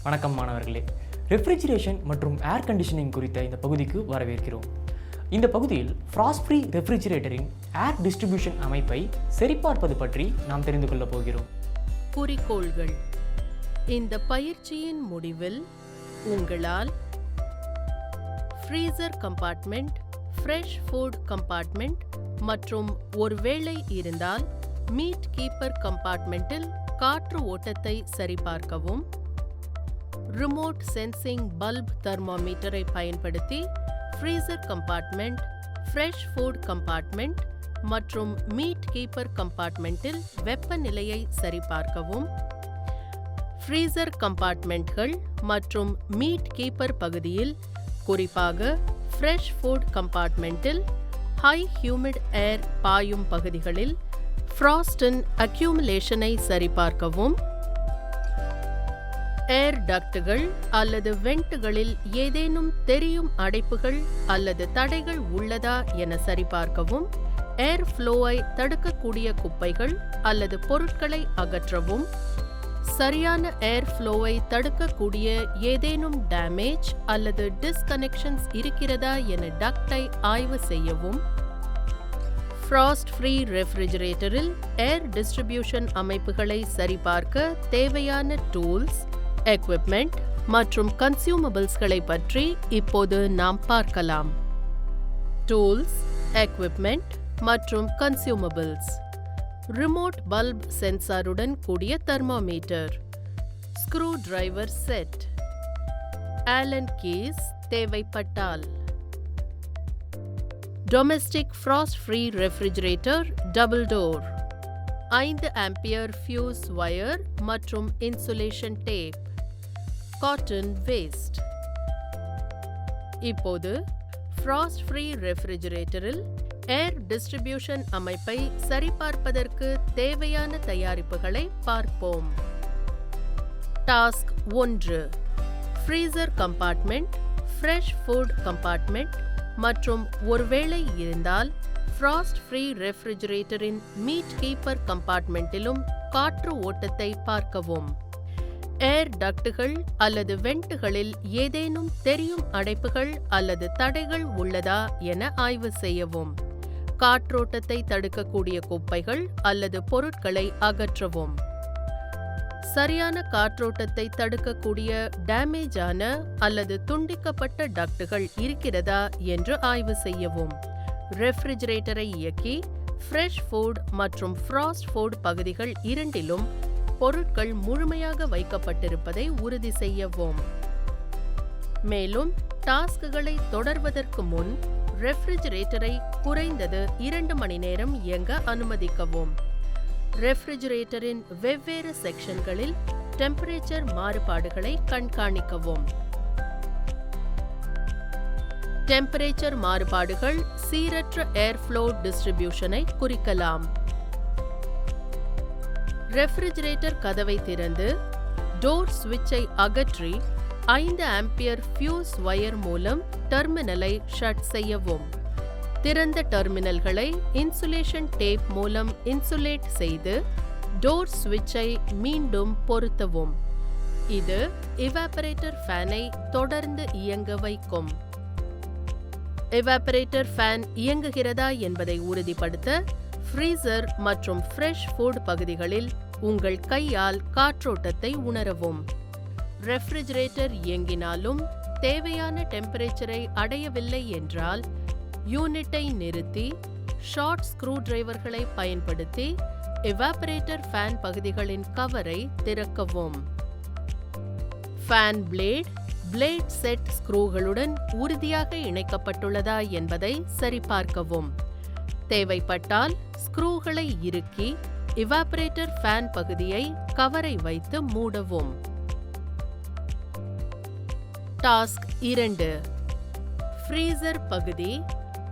வணக்கம் மாணவர்களே. ரெஃப்ரிஜரேஷன் மற்றும் ஏர் கண்டிஷனிங் குறித்த இந்த பகுதிக்கு வரவேற்கிறோம். இந்த பகுதியில் ஃப்ராஸ்ட் ஃப்ரீ ரெஃப்ரிஜரேட்டரின் ஏர் டிஸ்ட்ரிபியூஷன் அமைப்பை சரிபார்ப்பது பற்றி நாம் தெரிந்து கொள்ளப் போகிறோம். குறிக்கோள்கள். இந்த பயிற்சியின் முடிவில் உங்களால் freezer compartment, fresh food compartment மற்றும் ஒருவேளை இருந்தால் மீட் கீப்பர் கம்பார்ட்மெண்ட்டில் காற்று ஓட்டத்தை சரிபார்க்கவும், ரிமோட் சென்சிங் பல்ப் தெர்மோமீட்டரை பயன்படுத்தி freezer compartment, fresh food compartment மற்றும் மீட் கீப்பர் கம்பார்ட்மெண்ட்டில் வெப்பநிலையை சரிபார்க்கவும், ஃப்ரீசர் கம்பார்ட்மெண்ட்கள் மற்றும் மீட் கீப்பர் பகுதியில், குறிப்பாக ஃப்ரெஷ் ஃபுட் கம்பார்ட்மெண்ட்டில் ஹை ஹியூமிட் ஏர் பாயும் பகுதிகளில் ஃப்ராஸ்டின் அக்யூமுலேஷனை சரிபார்க்கவும், ஏர் டக்டுகள் அல்லது வென்ட்டுகளில் ஏதேனும் தெரியும் அடைப்புகள் அல்லது தடைகள் உள்ளதா என சரிபார்க்கவும், ஏர் ஃப்ளோவை தடுக்கக்கூடிய குப்பைகள் அல்லது பொருட்களை அகற்றவும், சரியான ஏர் ஃப்ளோவை தடுக்கக்கூடிய ஏதேனும் டேமேஜ் அல்லது டிஸ்கனெக்ஷன்ஸ் இருக்கிறதா என டக்டை ஆய்வு செய்யவும், ஃப்ராஸ்ட் ஃப்ரீ ரெஃப்ரிஜரேட்டரில் ஏர் டிஸ்ட்ரிபியூஷன் அமைப்புகளை சரிபார்க்க தேவையான டூல்ஸ், எக்விப்மெண்ட் மற்றும் கன்சூமபிள்ஸ்களை பற்றி இப்போது நாம் பார்க்கலாம். டூல்ஸ், எக்விப்மெண்ட் மற்றும் கன்சூமபிள்ஸ். ரிமோட் பல்ப் சென்சாருடன் கூடிய thermometer, screwdriver set, Allen keys தேவைப்பட்டால், domestic frost free refrigerator double door, 5 ampere fuse wire மற்றும் இன்சுலேஷன் டேப், காட்டன் வேஸ்ட். இப்போது ஃப்ராஸ்ட் ஃப்ரீ ரெஃப்ரிஜரேட்டரில் ஏர் டிஸ்ட்ரிபியூஷன் அமைப்பை சரிபார்ப்பதற்கு தேவையான தயாரிப்புகளை பார்ப்போம். Task 1. Freezer compartment, fresh food compartment மற்றும் ஒருவேளை இருந்தால் ஃப்ராஸ்ட் ஃப்ரீ ரெஃப்ரிஜரேட்டரின் மீட் கீப்பர் கம்பார்ட்மெண்ட்டிலும் காற்று ஓட்டத்தை பார்க்கவும். ஏர் டக்டுகள் அல்லது வென்ட்டுகளில் ஏதேனும் தெரியும் அடைப்புகள் அல்லது தடைகள் உள்ளதா என ஆய்வு செய்யவும். காற்றோட்டத்தை தடுக்கக்கூடிய குப்பைகள் அல்லது பொருட்களை அகற்றவும். சரியான காற்றோட்டத்தை தடுக்கக்கூடிய டேமேஜான அல்லது துண்டிக்கப்பட்ட டக்டுகள் இருக்கிறதா என்று ஆய்வு செய்யவும். ரெஃப்ரிஜரேட்டரை இயக்கி ஃப்ரெஷ் ஃபுட் மற்றும் ஃப்ராஸ்ட் ஃபுட் பகுதிகள் இரண்டிலும் பொருட்கள் முழுமையாக வைக்கப்பட்டிருப்பதை உறுதி செய்யவும். மேலும் டாஸ்க்குகளை தொடர்வதற்கு முன் ரெஃப்ரிஜரேட்டரை குறைந்தது 2 மணி நேரம் இயங்க அனுமதிக்கவும். ரெஃப்ரிஜரேட்டரின் வெவ்வேறு செக்ஷன்களில் டெம்பரேச்சர் மாறுபாடுகளை கண்காணிக்கவும். டெம்பரேச்சர் மாறுபாடுகள் சீரற்ற ஏர்ஃப்ளோ டிஸ்ட்ரிபியூஷனை குறிக்கலாம். ரெஃப்ரிஜரேட்டர் கதவை திறந்து டோர் சுவிட்சை அகற்றி 5 ஆம்பியர் ஃபியூஸ் வயர் மூலம் டெர்மினலை ஷட் செய்யவும். திறந்த டெர்மினல்களை இன்சுலேஷன் டேப் மூலம் இன்சுலேட் செய்து டோர் சுவிட்சை மீண்டும் பொருத்தவும். இது எவாப்பரேட்டர் ஃபேனை தொடர்ந்து இயங்க வைக்கும். எவாப்பரேட்டர் ஃபேன் இயங்குகிறதா என்பதை உறுதிப்படுத்த ஃப்ரீசர் மற்றும் ஃப்ரெஷ் ஃபுட் பகுதிகளில் உங்கள் கையால் காற்றோட்டத்தை உணரவும். ரெஃப்ரிஜரேட்டர் இயங்கினாலும் தேவையான டெம்பரேச்சரை அடையவில்லை என்றால் யூனிட்டை நிறுத்தி ஷார்ட் ஸ்க்ரூ டிரைவர்களை பயன்படுத்தி எவாப்பரேட்டர் ஃபேன் பகுதிகளின் கவரை திறக்கவும். ஃபேன் பிளேட் செட் ஸ்க்ரூகளுடன் உறுதியாக இணைக்கப்பட்டுள்ளதா என்பதை சரிபார்க்கவும். தேவைப்பட்டால் ஸ்க்ரூகளை இறுக்கி எவாப்பரேட்டர் ஃபேன் பகுதியை கவரை வைத்து மூடவும். டாஸ்க் 2. ஃப்ரீசர் பகுதி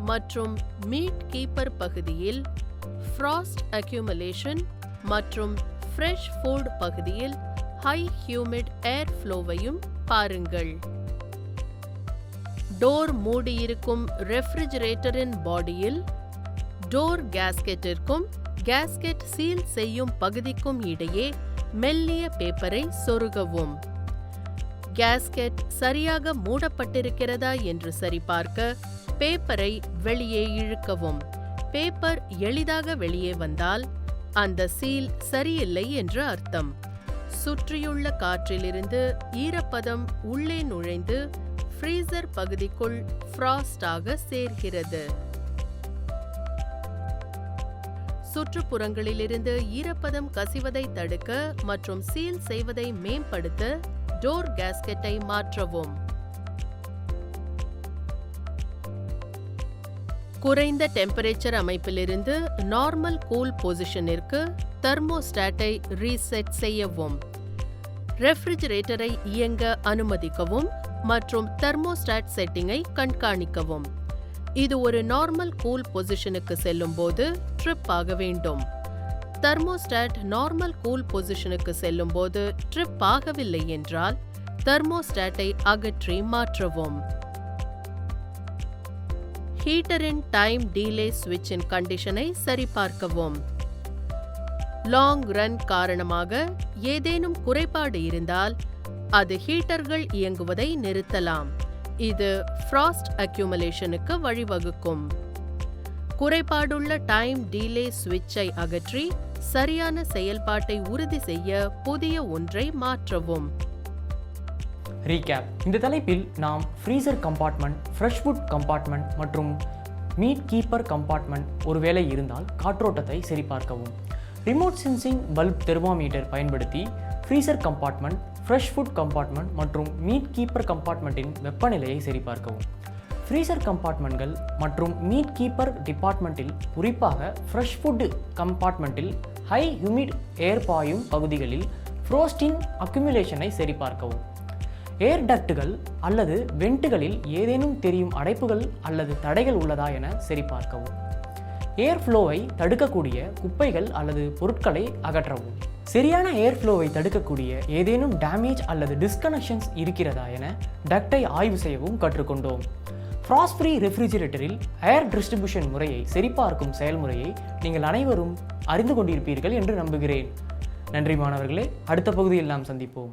மற்றும் மீட் கீப்பர் பகுதியில் ஃப்ராஸ்ட் அக்யூமுலேஷன் மற்றும் ஃப்ரெஷ் ஃபுட் பகுதியில் ஹை ஹியூமிட் ஏர் ஃப்ளோவையும் பாருங்கள். டோர் மூடியிருக்கும் ரெஃப்ரிஜரேட்டரின் பாடியில் டோர் கேஸ்கெட்டிற்கும் கேஸ்கெட் சீல் செய்யும் பகுதிக்கும் இடையே மெல்லிய பேப்பரை சொருகவும். கேஸ்கெட் சரியாக மூடப்பட்டிருக்கிறதா என்று சரிபார்க்க பேப்பரை வெளியே இழுக்கவும். பேப்பர் எளிதாக வெளியே வந்தால் அந்த சீல் சரியில்லை என்று அர்த்தம். சுற்றியுள்ள காற்றிலிருந்து ஈரப்பதம் உள்ளே நுழைந்து ஃப்ரீசர் பகுதிக்குள் ஃப்ராஸ்டாக சேர்கிறது. சுற்றுப்புறங்களிலிருந்து ஈரப்பதம் கசிவதை தடுக்க மற்றும் சீல் செய்வதை மேம்படுத்த டோர் கேஸ்கெட்டை மாற்றவும். குறைந்த டெம்பரேச்சர் அமைப்பிலிருந்து நார்மல் கூல் பொசிஷனிற்கு தெர்மோஸ்டாட்டை ரீசெட் செய்யவும். ரெஃப்ரிஜரேட்டரை இயங்க அனுமதிக்கவும் மற்றும் தெர்மோஸ்டாட் செட்டிங்கை கண்காணிக்கவும். இது ஒரு நார்மல் கூல் பொசிஷனுக்கு செல்லும் போது ட்ரிப் ஆக வேண்டும். தெர்மோஸ்டாட் நார்மல் கூல் பொசிஷனுக்கு செல்லும் போது ட்ரிப் ஆகவில்லை என்றால் தெர்மோஸ்டாட்டை அகற்றி மாற்றவும். ஹீட்டரின் டைம் டீலே ஸ்விட்சின் கண்டிஷனை சரிபார்க்கவும். லாங் ரன் காரணமாக ஏதேனும் குறைபாடு இருந்தால் அது ஹீட்டர்கள் இயங்குவதை நிறுத்தலாம். இது ஃப்ராஸ்ட் அக்யூமுலேஷனுக்கு வழிவகுக்கும். குறைபாடுள்ள டைம் டீலே ஸ்விட்சை அகற்றி சரியான செயல்பாட்டை உறுதி செய்ய புதிய ஒன்றை மாற்றவும். ரீகேப். இந்த தலைப்பில் நாம் freezer compartment, fresh food compartment மற்றும் மீட் கீப்பர் கம்பார்ட்மெண்ட் ஒருவேளை இருந்தால் காற்றோட்டத்தை சரிபார்க்கவும். ரிமோட் சென்சிங் பல்ப் தெர்மோமீட்டர் பயன்படுத்தி freezer compartment, fresh food compartment மற்றும் மீட் கீப்பர் கம்பார்ட்மெண்ட்டின் வெப்பநிலையை சரிபார்க்கவும். ஃப்ரீசர் கம்பார்ட்மெண்ட்கள் மற்றும் மீட் கீப்பர் டிபார்ட்மெண்ட்டில், குறிப்பாக ஃப்ரெஷ் ஃபுட் கம்பார்ட்மெண்ட்டில் ஹை ஹியூமிட் ஏர் பாயும் பகுதிகளில் ஃப்ரோஸ்டின் அக்யூமுலேஷனை சரிபார்க்கவும். ஏர் டக்டுகள் அல்லது வென்ட்டுகளில் ஏதேனும் தெரியும் அடைப்புகள் அல்லது தடைகள் உள்ளதா என சரிபார்க்கவும். ஏர் ஃப்ளோவை தடுக்கக்கூடிய குப்பைகள் அல்லது பொருட்களை அகற்றவும். சரியான ஏர் ஃப்ளோவை தடுக்கக்கூடிய ஏதேனும் டேமேஜ் அல்லது டிஸ்கனெக்ஷன்ஸ் இருக்கிறதா என டக்டை ஆய்வு செய்யவும் கற்றுக்கொண்டோம். ஃப்ராஸ்ட் ஃப்ரீ ரெஃப்ரிஜரேட்டரில் ஏர் டிஸ்ட்ரிபியூஷன் முறையை சரிபார்க்கும் செயல்முறையை நீங்கள் அனைவரும் அறிந்து கொண்டிருப்பீர்கள் என்று நம்புகிறேன். நன்றி மாணவர்களே. அடுத்த பகுதியில் நாம் சந்திப்போம்.